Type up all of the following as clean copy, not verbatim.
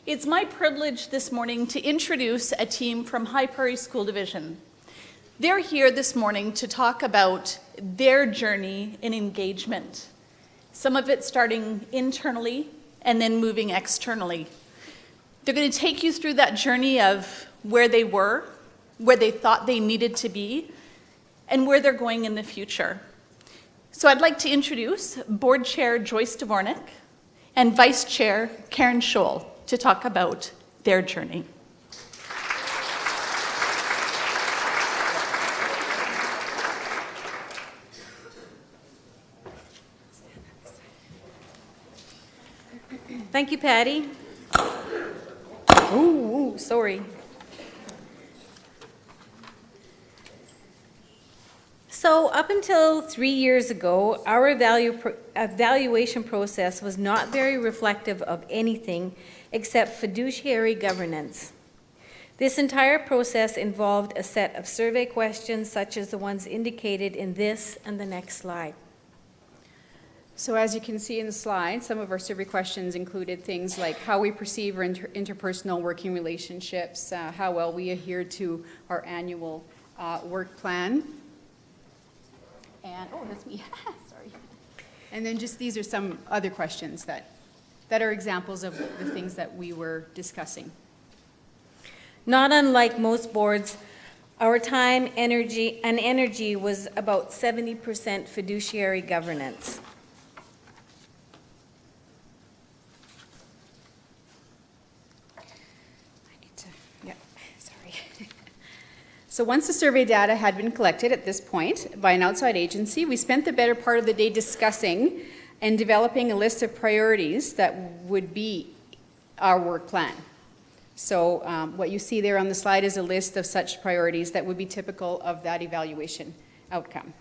It's my privilege this morning to introduce a team from High Prairie School Division. They're here this morning to talk about their journey in engagement, some of it starting internally and then moving externally. They're going to take you through that journey of where they were, where they thought they needed to be, and where they're going in the future. So I'd like to introduce Board Chair Joyce Dvornek and Vice Chair Karin Scholl to talk about their journey. Thank you, Patty. Ooh, sorry. So up until 3 years ago, our evaluation process was not very reflective of anything except fiduciary governance. This entire process involved a set of survey questions such as the ones indicated in this and the next slide. So as you can see in the slide, some of our survey questions included things like how we perceive our interpersonal working relationships, how well we adhere to our annual work plan. And, oh, that's me, sorry. And then just these are some other questions that are examples of the things that we were discussing. Not unlike most boards, our time, energy was about 70% fiduciary governance. So once the survey data had been collected at this point by an outside agency, we spent the better part of the day discussing and developing a list of priorities that would be our work plan. So what you see there on the slide is a list of such priorities that would be typical of that evaluation outcome.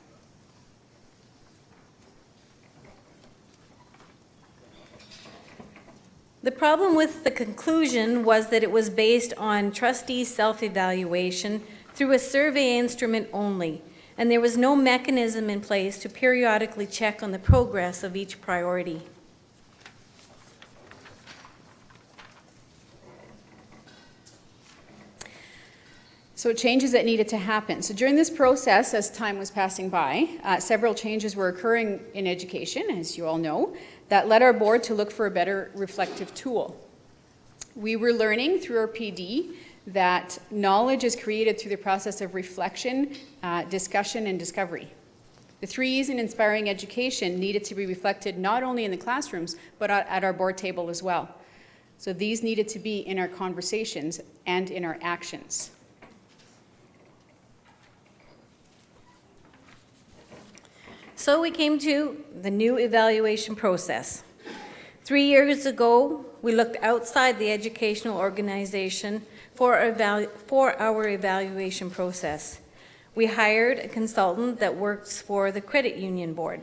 The problem with the conclusion was that it was based on trustee self-evaluation through a survey instrument only, and there was no mechanism in place to periodically check on the progress of each priority. So changes that needed to happen. So during this process, as time was passing by, several changes were occurring in education, as you all know, that led our board to look for a better reflective tool. We were learning through our PD that knowledge is created through the process of reflection, discussion, and discovery. The 3 E's in inspiring education needed to be reflected not only in the classrooms, but at our board table as well. So these needed to be in our conversations and in our actions. So we came to the new evaluation process. 3 years ago, we looked outside the educational organization for our evaluation process. We hired a consultant that works for the credit union board.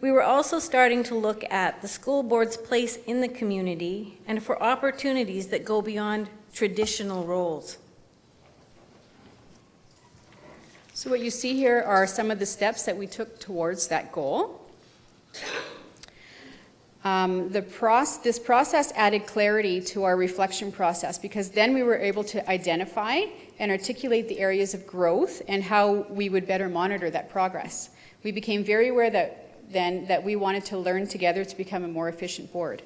We were also starting to look at the school board's place in the community and for opportunities that go beyond traditional roles. So what you see here are some of the steps that we took towards that goal. This process added clarity to our reflection process because then we were able to identify and articulate the areas of growth and how we would better monitor that progress. We became very aware that we wanted to learn together to become a more efficient board.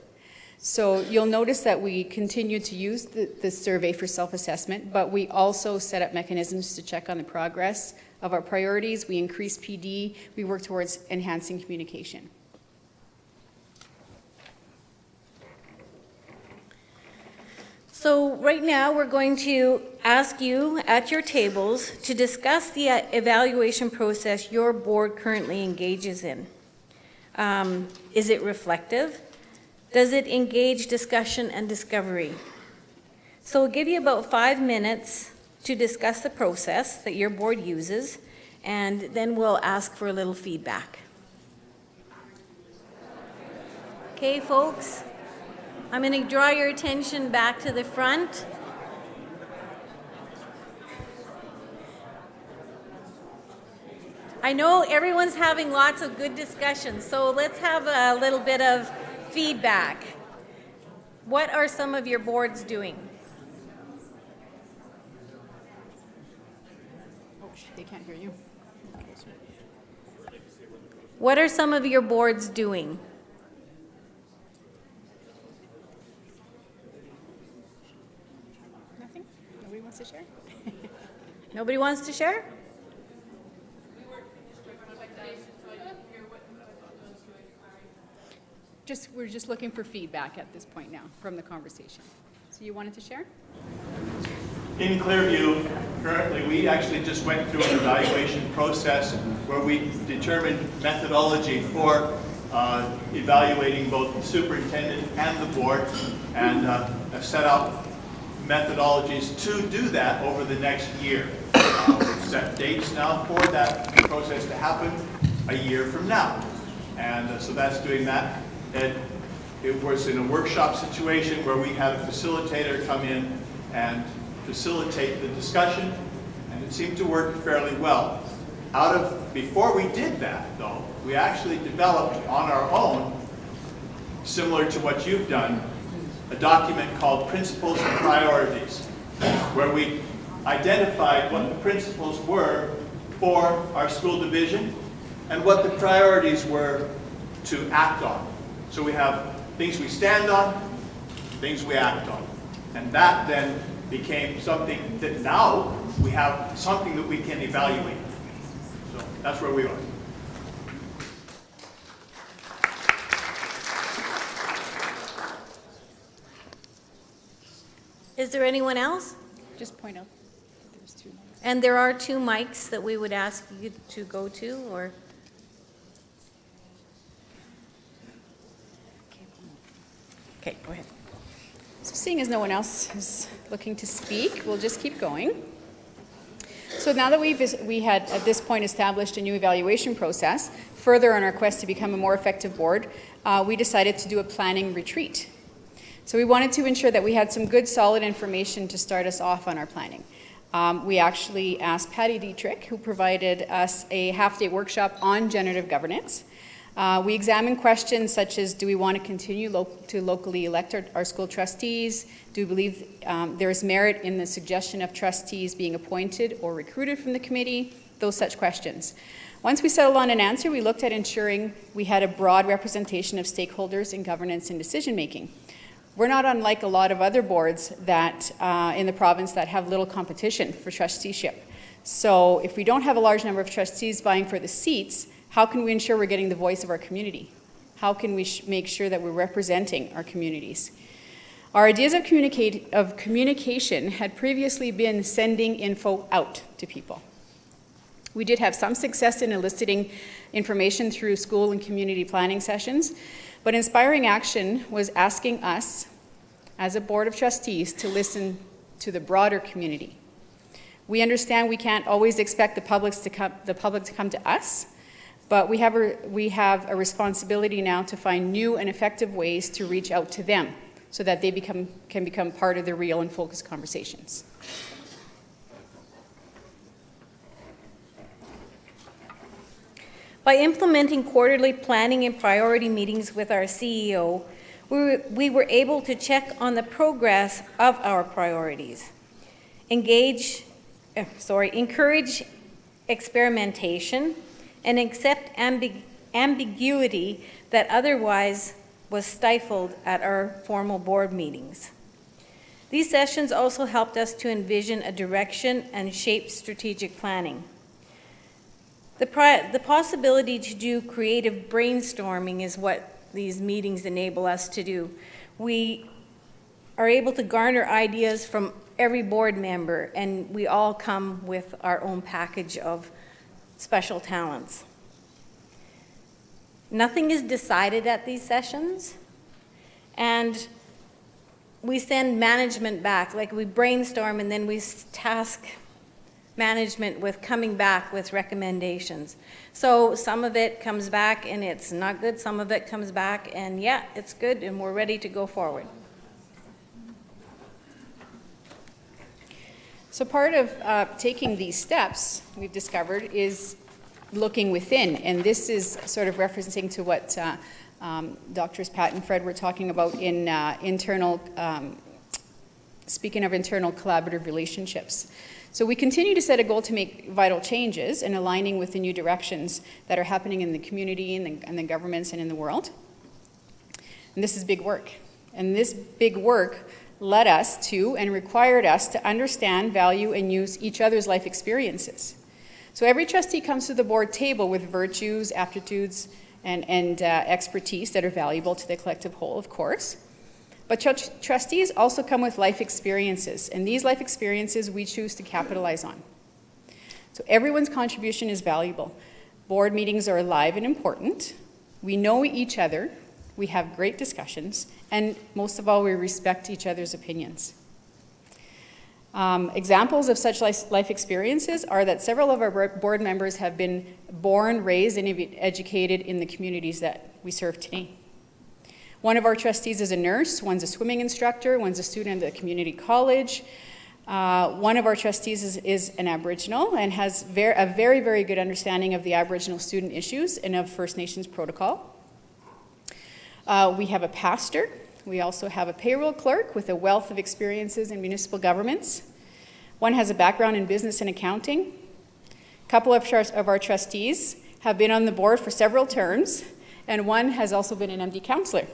So you'll notice that we continued to use the survey for self-assessment, but we also set up mechanisms to check on the progress of our priorities. We increased PD. We worked towards enhancing communication. So right now we're going to ask you at your tables to discuss the evaluation process your board currently engages in. Is it reflective? Does it engage discussion and discovery? So we'll give you about 5 minutes to discuss the process that your board uses, and then we'll ask for a little feedback. Okay, folks? I'm going to draw your attention back to the front. I know everyone's having lots of good discussions, so let's have a little bit of feedback. What are some of your boards doing? Oh, they can't hear you. What are some of your boards doing? Nothing? Nobody wants to share? Nobody wants to share? We're just looking for feedback at this point now from the conversation. So you wanted to share? In Clearview, currently, we actually just went through an evaluation process where we determined methodology for evaluating both the superintendent and the board, and have set out methodologies to do that over the next year. We've set dates now for that process to happen a year from now. And so that's doing that. It was in a workshop situation where we had a facilitator come in and facilitate the discussion, and it seemed to work fairly well. Before we did that, though, we actually developed on our own, similar to what you've done, a document called Principles and Priorities, where we identified what the principles were for our school division and what the priorities were to act on. So we have things we stand on, things we act on. And that then became something that now we have something that we can evaluate. So that's where we are. Is there anyone else? Just point out that there's 2 mics. And there are 2 mics that we would ask you to go to, or? Okay, go ahead. So seeing as no one else is looking to speak, we'll just keep going. So now that we had at this point established a new evaluation process, further on our quest to become a more effective board, we decided to do a planning retreat. So we wanted to ensure that we had some good solid information to start us off on our planning. We actually asked Patty Dietrich, who provided us a half-day workshop on generative governance. We examined questions such as, do we want to continue to locally elect our school trustees? Do we believe there is merit in the suggestion of trustees being appointed or recruited from the committee? Those such questions. Once we settled on an answer, we looked at ensuring we had a broad representation of stakeholders in governance and decision-making. We're not unlike a lot of other boards that in the province that have little competition for trusteeship. So if we don't have a large number of trustees vying for the seats, how can we ensure we're getting the voice of our community? How can we make sure that we're representing our communities? Our ideas of communication had previously been sending info out to people. We did have some success in eliciting information through school and community planning sessions, but inspiring action was asking us, as a board of trustees, to listen to the broader community. We understand we can't always expect the public to come to us, but we have a responsibility now to find new and effective ways to reach out to them so that they can become part of the real and focused conversations. By implementing quarterly planning and priority meetings with our CEO, we were able to check on the progress of our priorities, encourage experimentation, and accept ambiguity that otherwise was stifled at our formal board meetings. These sessions also helped us to envision a direction and shape strategic planning. The possibility to do creative brainstorming is what these meetings enable us to do. We are able to garner ideas from every board member, and we all come with our own package of special talents. Nothing is decided at these sessions, and we send management back. Like, we brainstorm and then we task management with coming back with recommendations. So some of it comes back and it's not good, some of it comes back and yeah, it's good and we're ready to go forward. So part of taking these steps, we've discovered, is looking within, and this is sort of referencing to what Doctors Pat and Fred were talking about in speaking of internal collaborative relationships. So we continue to set a goal to make vital changes and aligning with the new directions that are happening in the community and the governments and in the world. And this is big work. And this big work led us to and required us to understand, value, and use each other's life experiences. So every trustee comes to the board table with virtues, aptitudes, and expertise that are valuable to the collective whole, of course. But trustees also come with life experiences, and these life experiences we choose to capitalize on. So everyone's contribution is valuable. Board meetings are alive and important. We know each other, we have great discussions, and most of all, we respect each other's opinions. Examples of such life experiences are that several of our board members have been born, raised, and educated in the communities that we serve today. One of our trustees is a nurse, one's a swimming instructor, one's a student at a community college. One of our trustees is an Aboriginal and has a very, very good understanding of the Aboriginal student issues and of First Nations protocol. We have a pastor. We also have a payroll clerk with a wealth of experiences in municipal governments. One has a background in business and accounting. A couple of our trustees have been on the board for several terms, and one has also been an MD counselor.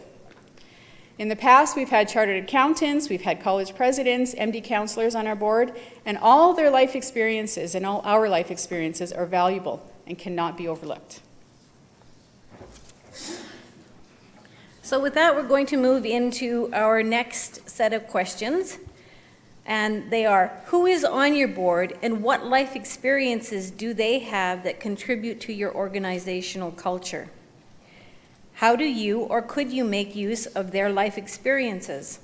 In the past, we've had chartered accountants, we've had college presidents, MD counselors on our board, and all their life experiences and all our life experiences are valuable and cannot be overlooked. So with that, we're going to move into our next set of questions. And they are, who is on your board and what life experiences do they have that contribute to your organizational culture? How do you or could you make use of their life experiences?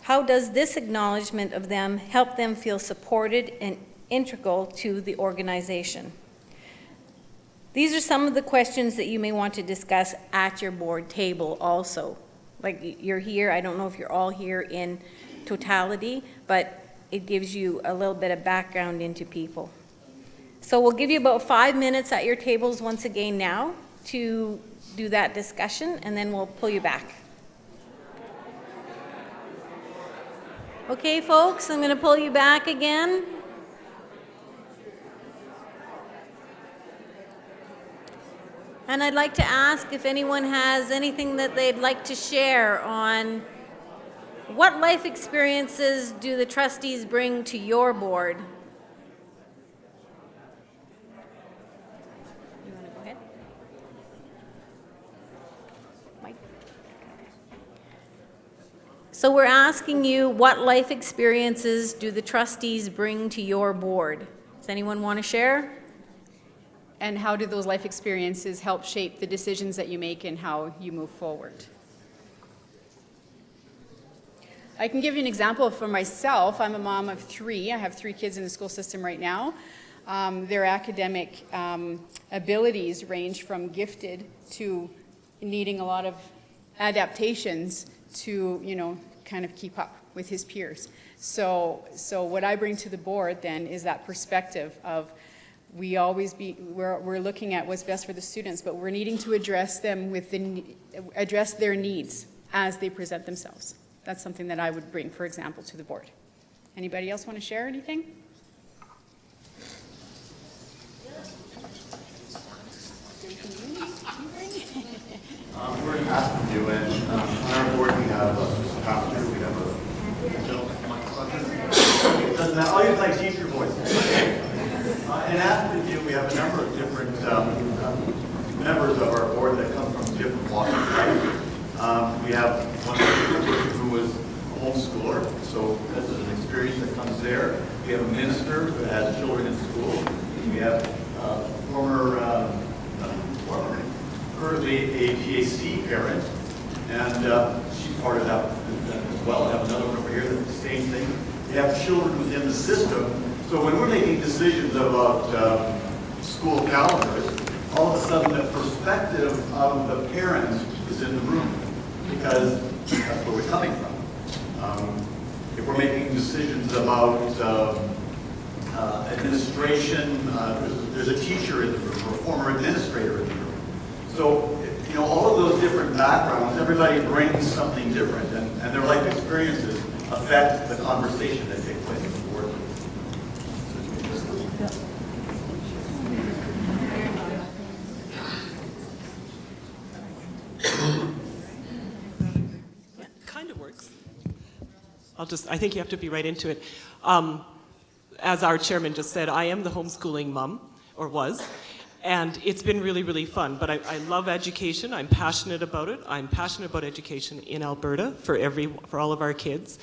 How does this acknowledgement of them help them feel supported and integral to the organization? These are some of the questions that you may want to discuss at your board table also. Like you're here, I don't know if you're all here in totality, but it gives you a little bit of background into people. So we'll give you about 5 minutes at your tables once again now to do that discussion, and then we'll pull you back. Okay, folks, I'm going to pull you back again. And I'd like to ask if anyone has anything that they'd like to share on what life experiences do the trustees bring to your board? You want to go ahead? Mike? So we're asking you, what life experiences do the trustees bring to your board? Does anyone want to share? And how do those life experiences help shape the decisions that you make and how you move forward? I can give you an example for myself. I'm a mom of 3. I have 3 kids in the school system right now. Their academic abilities range from gifted to needing a lot of adaptations to, kind of keep up with his peers. So what I bring to the board then is that perspective of we're looking at what's best for the students, but we're needing to address their needs as they present themselves. That's something that I would bring, for example, to the board. Anybody else want to share anything? We're in Aspen, and on our board we have a doctor, we have a gentleman, It doesn't matter. I'll use my teacher voice. In Aspen, we have a number of different members of our board that come from different walks of life. We have one who was a homeschooler, so this is an experience that comes there. We have a minister who has children in school. We have currently a PhD parent, and she's part of that as well. I have another one over here that's the same thing. We have children within the system, so when we're making decisions about school calendars, all of a sudden the perspective of the parent is in the room, because that's where we're coming from. If we're making decisions about administration, there's a teacher in the room, or a former administrator in the room. So all of those different backgrounds, everybody brings something different, and their life experiences affect the conversation that takes place in the board. Kind of works. I think you have to be right into it. As our chairman just said, I am the homeschooling mom, or was, and it's been really, really fun. But I love education. I'm passionate about it. I'm passionate about education in Alberta for all of our kids.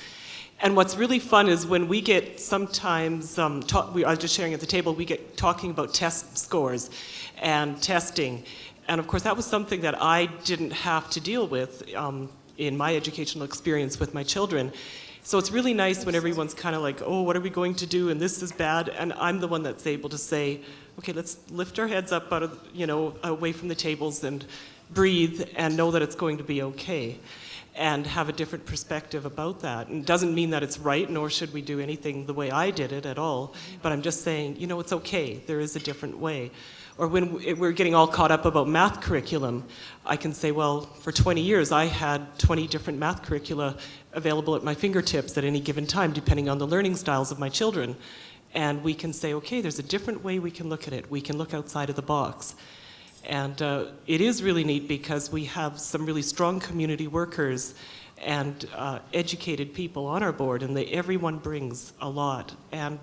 And what's really fun is when we get sometimes, I was just sharing at the table, we get talking about test scores and testing. And of course, that was something that I didn't have to deal with in my educational experience with my children. So it's really nice when everyone's kind of like, oh, what are we going to do? And this is bad. And I'm the one that's able to say, okay, let's lift our heads up out of, away from the tables and breathe and know that it's going to be okay. And have a different perspective about that. And it doesn't mean that it's right, nor should we do anything the way I did it at all. But I'm just saying, it's okay. There is a different way. Or when we're getting all caught up about math curriculum, I can say, well, for 20 years, I had 20 different math curricula available at my fingertips at any given time, depending on the learning styles of my children. And we can say, okay, there's a different way we can look at it. We can look outside of the box. And it is really neat because we have some really strong community workers and educated people on our board, and everyone brings a lot. And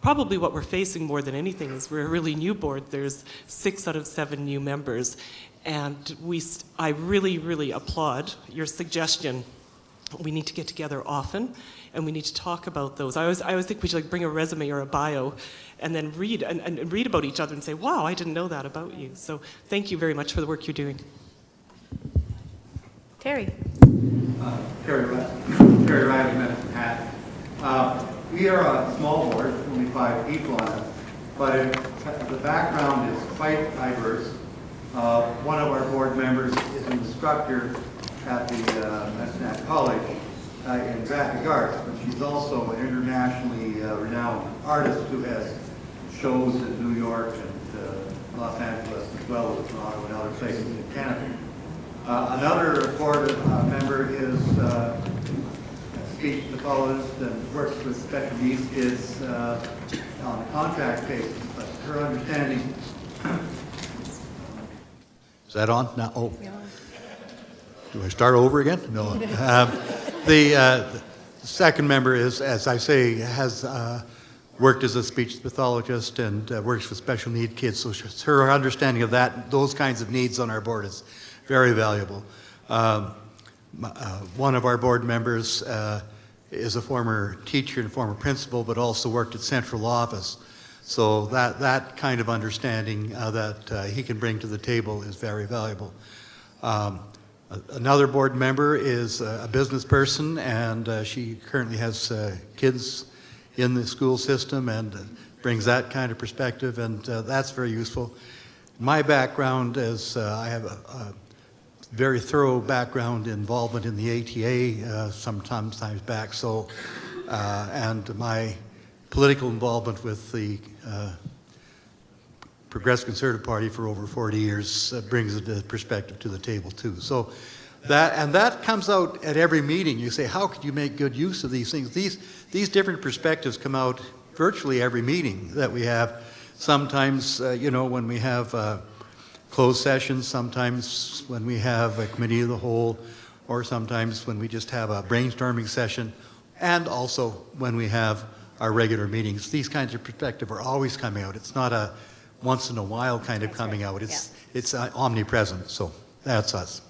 probably what we're facing more than anything is we're a really new board. There's 6 out of 7 new members. And I really, really applaud your suggestion. We need to get together often, and we need to talk about those. I always think we should bring a resume or a bio and then read and read about each other and say, wow, I didn't know that about you. So thank you very much for the work you're doing. Terry. Terry Riley, Medicine Hat. We are a small board, only 5 people on it, but the background is quite diverse. One of our board members is an instructor at the college in graphic arts, but she's also an internationally renowned artist who has shows in New York and Los Angeles, as well as Toronto and other places in Canada. Another board member is a speech pathologist and works with special needs kids on a contract basis, but her understanding. Is that on now? Oh. Do I start over again? No. The second member is, as I say, has worked as a speech pathologist and works with special need kids. So her understanding of those kinds of needs on our board is very valuable. One of our board members is a former teacher and former principal, but also worked at central office. So that kind of understanding that he can bring to the table is very valuable. Another board member is a business person, and she currently has kids in the school system and brings that kind of perspective, and that's very useful. My background is I have a very thorough background involvement in the ATA sometimes back, so and my political involvement with the Progressive Conservative Party for over 40 years brings a perspective to the table too. So that comes out at every meeting. You say, how could you make good use of these things? These different perspectives come out virtually every meeting that we have. Sometimes, when we have closed sessions, sometimes when we have a committee of the whole, or sometimes when we just have a brainstorming session, and also when we have our regular meetings. These kinds of perspectives are always coming out. It's not a once in a while kind of coming out. It's omnipresent. So that's us.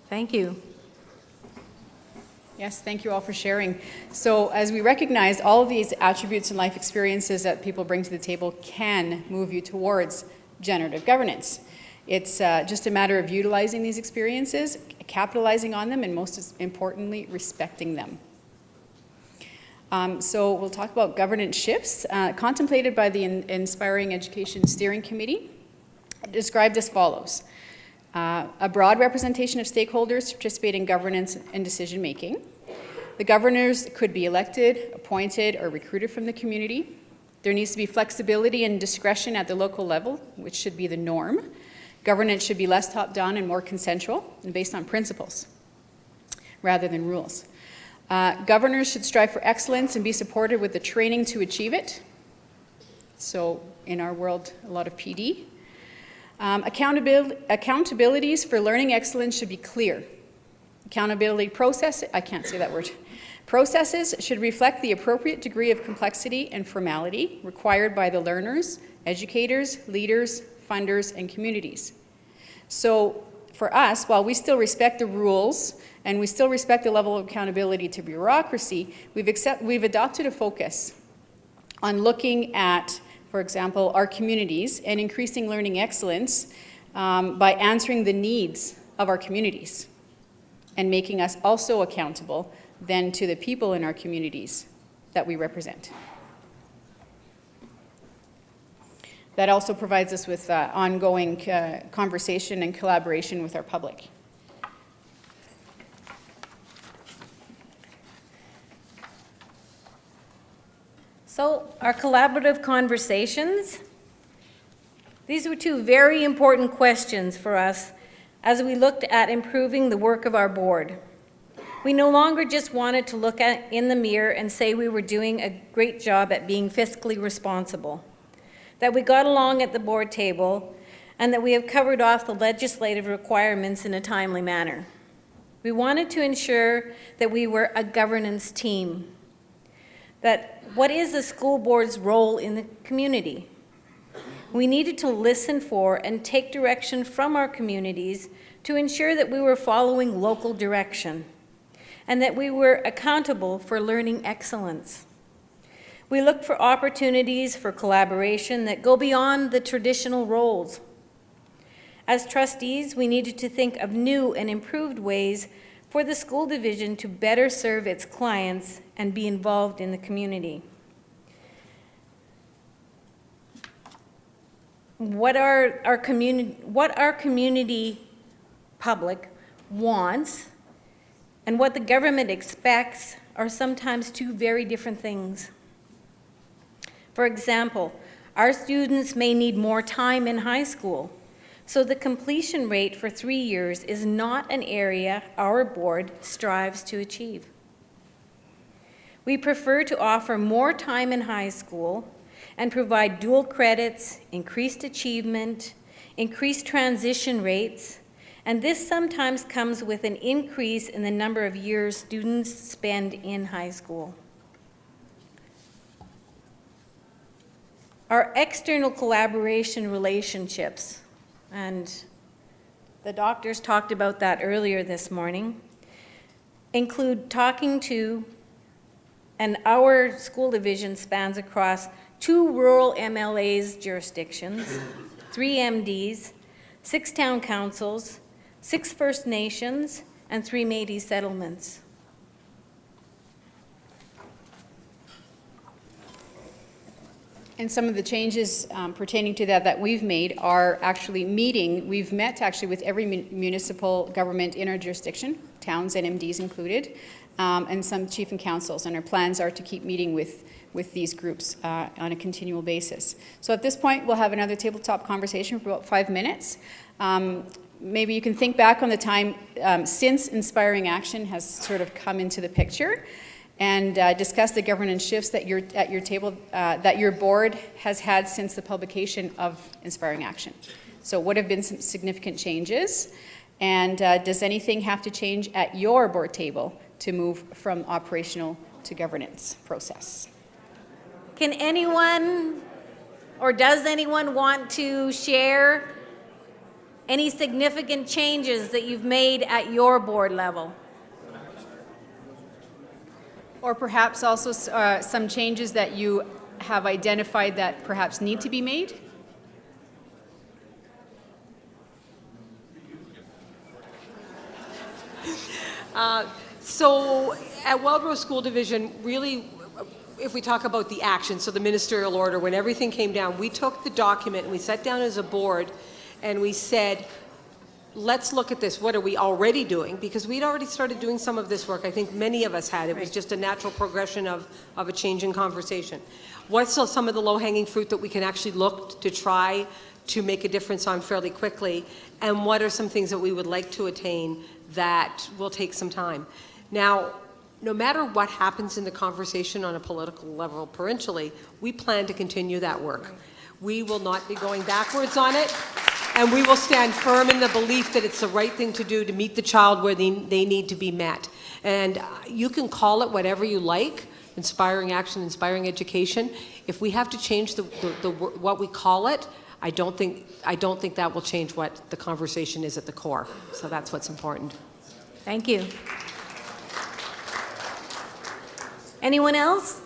Thank you. Yes, thank you all for sharing. So as we recognize, all of these attributes and life experiences that people bring to the table can move you towards generative governance. It's just a matter of utilizing these experiences, capitalizing on them, and most importantly, respecting them. So we'll talk about governance shifts contemplated by the Inspiring Education Steering Committee, described as follows. A broad representation of stakeholders to participate in governance and decision making. The governors could be elected, appointed, or recruited from the community. There needs to be flexibility and discretion at the local level, which should be the norm. Governance should be less top-down and more consensual and based on principles rather than rules. Governors should strive for excellence and be supported with the training to achieve it. So in our world, a lot of PD. Accountabilities for learning excellence should be clear. Accountability process, I can't say that word. Processes should reflect the appropriate degree of complexity and formality required by the learners, educators, leaders, funders, and communities. So for us, while we still respect the rules and we still respect the level of accountability to bureaucracy, we've adopted a focus on looking at, for example, our communities and increasing learning excellence by answering the needs of our communities and making us also accountable then to the people in our communities that we represent. That also provides us with ongoing conversation and collaboration with our public. So our collaborative conversations, these were two very important questions for us as we looked at improving the work of our board. We no longer just wanted to look in the mirror and say we were doing a great job at being fiscally responsible, that we got along at the board table, and that we have covered off the legislative requirements in a timely manner. We wanted to ensure that we were a governance team, that what is the school board's role in the community? We needed to listen for and take direction from our communities to ensure that we were following local direction and that we were accountable for learning excellence. We looked for opportunities for collaboration that go beyond the traditional roles. As trustees, we needed to think of new and improved ways for the school division to better serve its clients and be involved in the community. What our community public wants and what the government expects are sometimes two very different things. For example, our students may need more time in high school, so the completion rate for 3 years is not an area our board strives to achieve. We prefer to offer more time in high school and provide dual credits, increased achievement, increased transition rates, and this sometimes comes with an increase in the number of years students spend in high school. Our external collaboration relationships, and the doctors talked about that earlier this morning, include talking to, and our school division spans across 2 rural MLAs jurisdictions, 3 MDs, 6 town councils, 6 First Nations, and 3 Métis settlements. And some of the changes pertaining to that we've made are actually we've met actually with every municipal government in our jurisdiction, towns and MDs included, and some chief and councils, and our plans are to keep meeting with these groups on a continual basis. So at this point, we'll have another tabletop conversation for about 5 minutes. Maybe you can think back on the time since Inspiring Action has sort of come into the picture, and discuss the governance shifts that at your table, that your board has had since the publication of Inspiring Action. So what have been some significant changes, and does anything have to change at your board table to move from operational to governance process? Can anyone, or does anyone want to share any significant changes that you've made at your board level? Or perhaps also some changes that you have identified that perhaps need to be made? So at Wellboro School Division, really, if we talk about the action, so the ministerial order, when everything came down, we took the document and we sat down as a board and we said, let's look at this. What are we already doing? Because we'd already started doing some of this work. I think many of us had. It was just a natural progression of a change in conversation. What's some of the low-hanging fruit that we can actually look to try to make a difference on fairly quickly, and what are some things that we would like to attain that will take some time. Now, no matter what happens in the conversation on a political level provincially, we plan to continue that work. We will not be going backwards on it, and we will stand firm in the belief that it's the right thing to do to meet the child where they need to be met. And you can call it whatever you like, inspiring action, inspiring education. If we have to change what we call it, I don't think that will change what the conversation is at the core. So that's what's important. Thank you. Anyone else?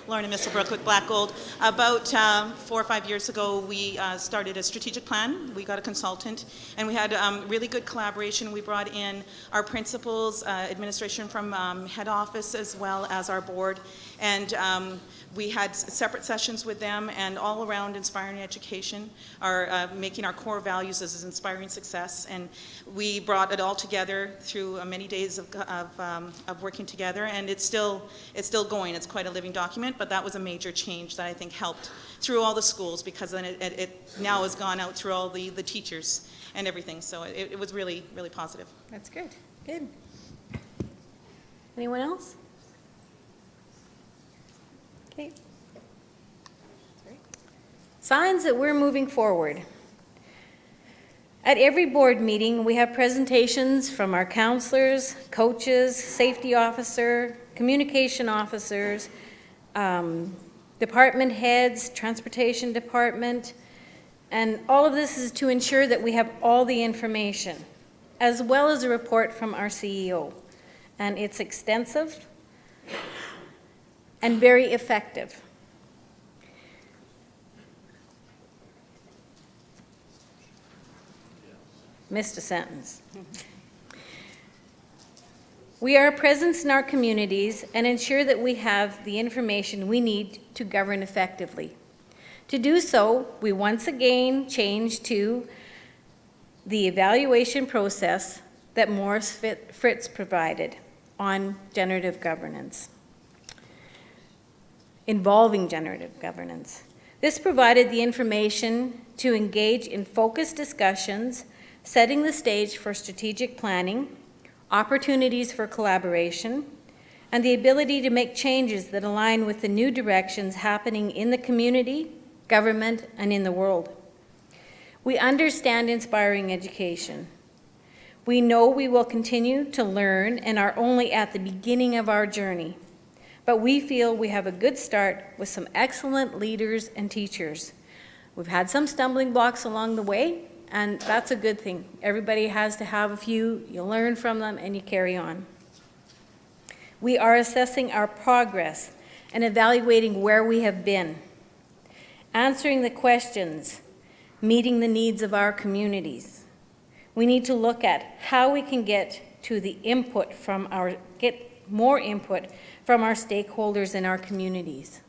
Lorna Misselbrook with Black Gold. About 4 or 5 years ago, we started a strategic plan. We got a consultant, and we had really good collaboration. We brought in our principals, administration from head office, as well as our board, and we had separate sessions with them, and all around inspiring education, making our core values as inspiring success, and we brought it all together through many days of working together, and it's still going. It's quite a living document, but that was a major change that I think helped through all the schools, because then it now has gone out through all the teachers and everything, so it was really, really positive. That's good. Good. Anyone else? Okay. Signs that we're moving forward. At every board meeting, we have presentations from our counselors, coaches, safety officer, communication officers, department heads, transportation department, and all of this is to ensure that we have all the information, as well as a report from our CEO. And it's extensive and very effective. Missed a sentence. We are a presence in our communities and ensure that we have the information we need to govern effectively. To do so, we once again change to the evaluation process that Morris Fritz provided on generative governance, involving generative governance. This provided the information to engage in focused discussions, setting the stage for strategic planning, opportunities for collaboration, and the ability to make changes that align with the new directions happening in the community, government, and in the world. We understand inspiring education. We know we will continue to learn and are only at the beginning of our journey, but we feel we have a good start with some excellent leaders and teachers. We've had some stumbling blocks along the way, and that's a good thing. Everybody has to have a few, you learn from them, and you carry on. We are assessing our progress and evaluating where we have been, answering the questions, meeting the needs of our communities. We need to look at how we can get more input from our stakeholders in our communities.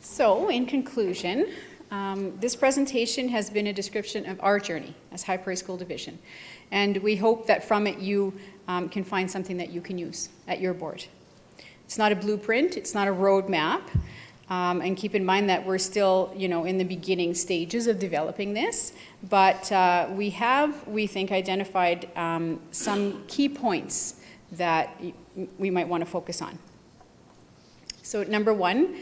So, in conclusion, this presentation has been a description of our journey as High Prairie School Division, and we hope that from it you can find something that you can use at your board. It's not a blueprint, it's not a roadmap, and keep in mind that we're still, in the beginning stages of developing this, but we have, we think, identified some key points that we might want to focus on. So, number one,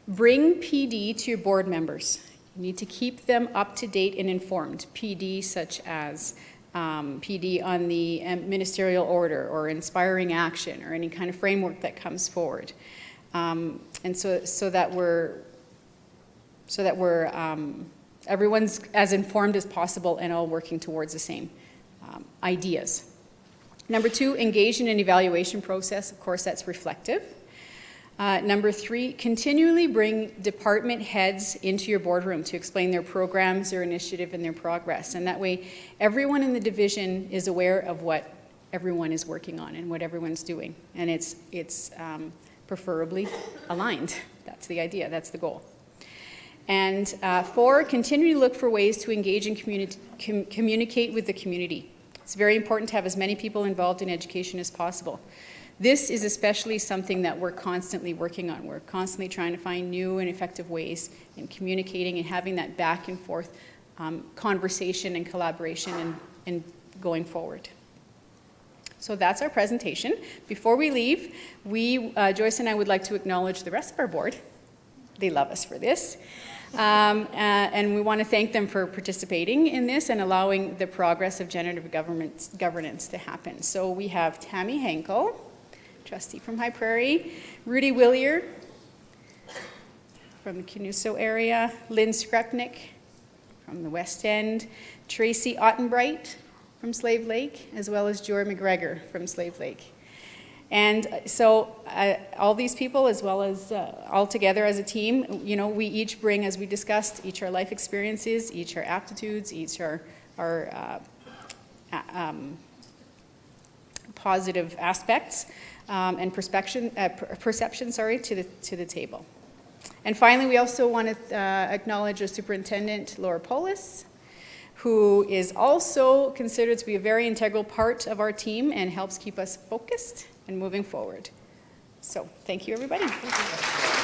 bring PD to your board members. You need to keep them up to date and informed. PD such as PD on the ministerial order or inspiring action or any kind of framework that comes forward. And so that everyone's as informed as possible and all working towards the same ideas. Number two, engage in an evaluation process. Of course, that's reflective. Number three, continually bring department heads into your boardroom to explain their programs, their initiative, and their progress. And that way, everyone in the division is aware of what everyone is working on and what everyone's doing. And it's preferably aligned. That's the idea, that's the goal. And four, continue to look for ways to engage and communicate with the community. It's very important to have as many people involved in education as possible. This is especially something that we're constantly working on. We're constantly trying to find new and effective ways in communicating and having that back and forth conversation and collaboration and going forward. So that's our presentation. Before we leave, Joyce and I would like to acknowledge the rest of our board. They love us for this. And we want to thank them for participating in this and allowing the progress of generative governance to happen. So we have Tammy Henkel, trustee from High Prairie, Rudy Willier from the Canuso area, Lynn Skrepnik from the West End, Tracy Ottenbright from Slave Lake, as well as Jory McGregor from Slave Lake. And so all these people, as well as all together as a team, you know, we each bring, as we discussed, each our life experiences, each our aptitudes, each our positive aspects and perception, to the table. And finally, we also want to acknowledge our superintendent, Laura Polis, who is also considered to be a very integral part of our team and helps keep us focused and moving forward. So thank you, everybody. Thank you.